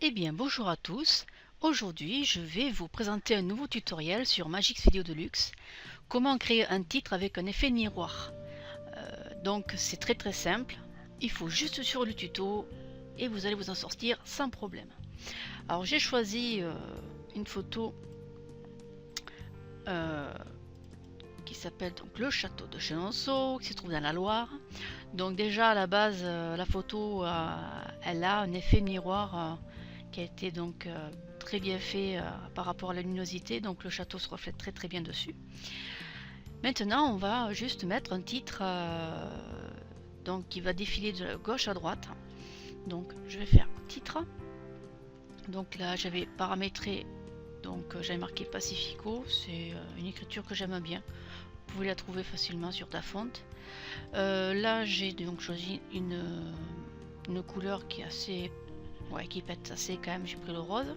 Eh bien bonjour à tous, aujourd'hui je vais vous présenter un nouveau tutoriel sur Magix Video Deluxe, comment créer un titre avec un effet miroir. Donc c'est très simple, il faut juste suivre le tuto et vous allez vous en sortir sans problème. Alors j'ai choisi une photo qui s'appelle donc le château de Chenonceau, qui se trouve dans la Loire. Donc déjà à la base la photo elle a un effet miroir qui a été donc très bien fait par rapport à la luminosité, donc le château se reflète très bien dessus. Maintenant on va juste mettre un titre donc qui va défiler de gauche à droite. Donc je vais faire titre, donc là j'avais paramétré, donc j'avais marqué Pacifico, c'est une écriture que j'aime bien, vous pouvez la trouver facilement sur Dafont. Là j'ai donc choisi une couleur qui est assez, ouais, qui pète assez quand même. J'ai pris le rose,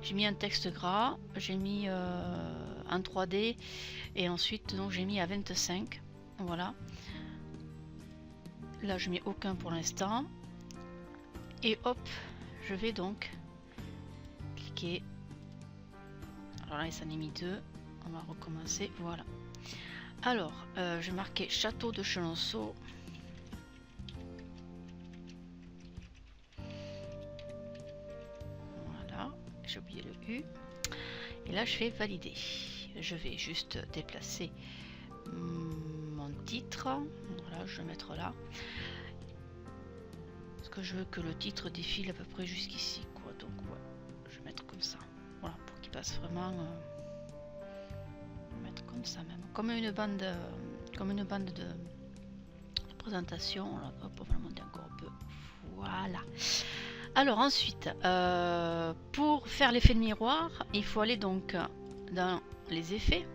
j'ai mis un texte gras, j'ai mis en 3D et ensuite donc j'ai mis à 25. Voilà, là je mets aucun pour l'instant et hop, je vais donc cliquer. Alors là ça en a mis 2, on va recommencer. Voilà, alors je vais marquer château de Chenonceau. Voilà, j'ai oublié le U. Et là je fais valider. Je vais juste déplacer mon titre. Voilà, je vais mettre là. Parce que je veux que le titre défile à peu près jusqu'ici, quoi. Donc ouais, je vais mettre comme ça. Voilà, pour qu'il passe vraiment. Mettre comme ça même, comme une bande de présentation. Là, hop, on va le monter encore un peu. Voilà. Alors ensuite, pour faire l'effet de miroir, il faut aller donc dans les effets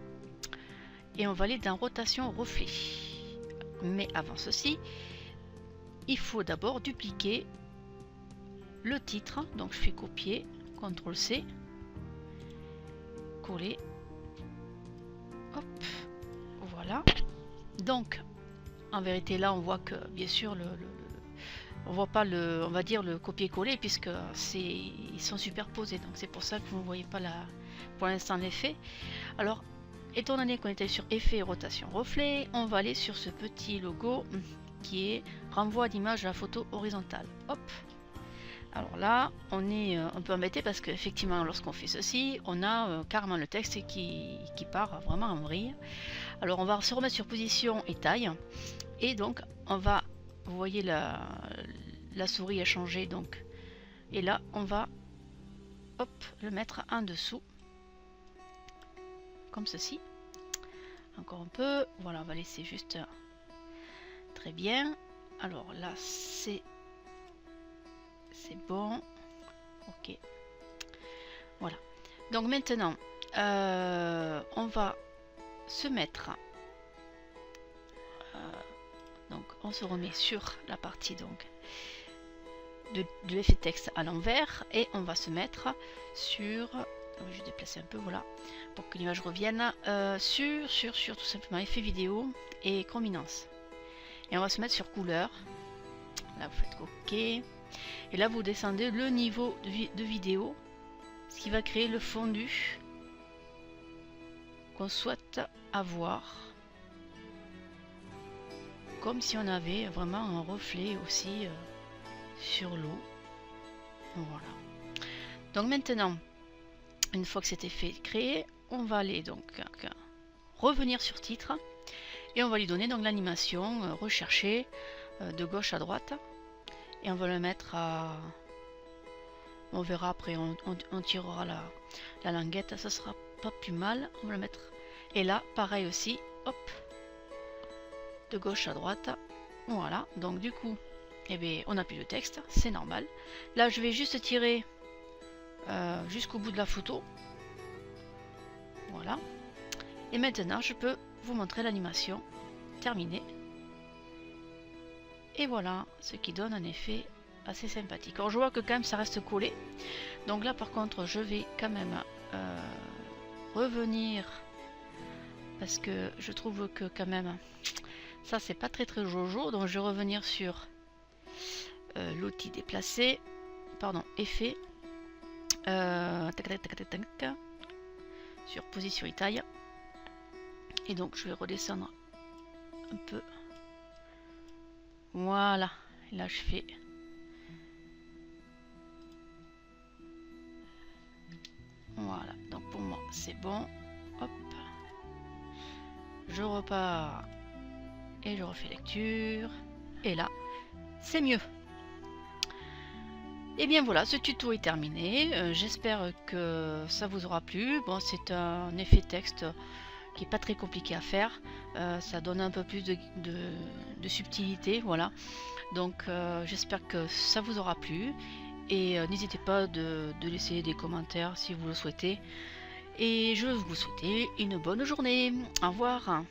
et on va aller dans rotation reflet. Mais avant ceci, il faut d'abord dupliquer le titre. Donc je fais copier, CTRL C, coller, hop, voilà. Donc en vérité là on voit que bien sûr on voit pas le, on va dire le copier-coller, puisque ils sont superposés, donc c'est pour ça que vous ne voyez pas pour l'instant l'effet. Alors étant donné qu'on était sur effet et rotation reflet, on va aller sur ce petit logo qui est renvoi d'image à la photo horizontale. Hop, alors là on est un peu embêté parce qu'effectivement lorsqu'on fait ceci, on a carrément le texte qui part vraiment en vrille. Alors on va se remettre sur position et taille, et donc on va, vous voyez la souris a changé, donc, et là on va hop le mettre en dessous comme ceci. Encore un peu, voilà, on va laisser juste, très bien. Alors là c'est bon, ok, voilà. Donc maintenant on va se mettre, donc on se remet sur la partie donc de l'effet texte à l'envers et on va se mettre sur, je vais déplacer un peu, voilà, pour que l'image revienne sur tout simplement effet vidéo et chrominance, et on va se mettre sur couleur. Là vous faites ok et là vous descendez le niveau de vidéo, ce qui va créer le fondu qu'on souhaite avoir, comme si on avait vraiment un reflet aussi sur l'eau. Voilà, donc maintenant une fois que cet effet est créé, on va aller donc revenir sur titre et on va lui donner donc l'animation recherchée de gauche à droite, et on va le mettre à, on verra après, on tirera la languette, ça sera pas plus mal, on va le mettre, et là pareil aussi, hop, de gauche à droite. Voilà, donc du coup eh bien, on n'a plus de texte, c'est normal. Là je vais juste tirer jusqu'au bout de la photo, voilà, et maintenant je peux vous montrer l'animation terminée, et voilà ce qui donne un effet assez sympathique. Alors je vois que quand même ça reste collé, donc là par contre je vais quand même revenir, parce que je trouve que quand même ça c'est pas très jojo, donc je vais revenir sur l'outil déplacer, pardon, effet, Tac, tac, tac, tac, tac. Sur position et taille. Et donc je vais redescendre un peu. Voilà. Et là je fais. Voilà. Donc pour moi c'est bon. Hop. Je repars. Et je refais lecture. Et là c'est mieux. Et bien voilà, ce tuto est terminé. J'espère que ça vous aura plu. Bon, c'est un effet texte qui est pas très compliqué à faire. Ça donne un peu plus de subtilité, voilà. Donc j'espère que ça vous aura plu. Et n'hésitez pas de laisser des commentaires si vous le souhaitez. Et je vous souhaite une bonne journée. Au revoir.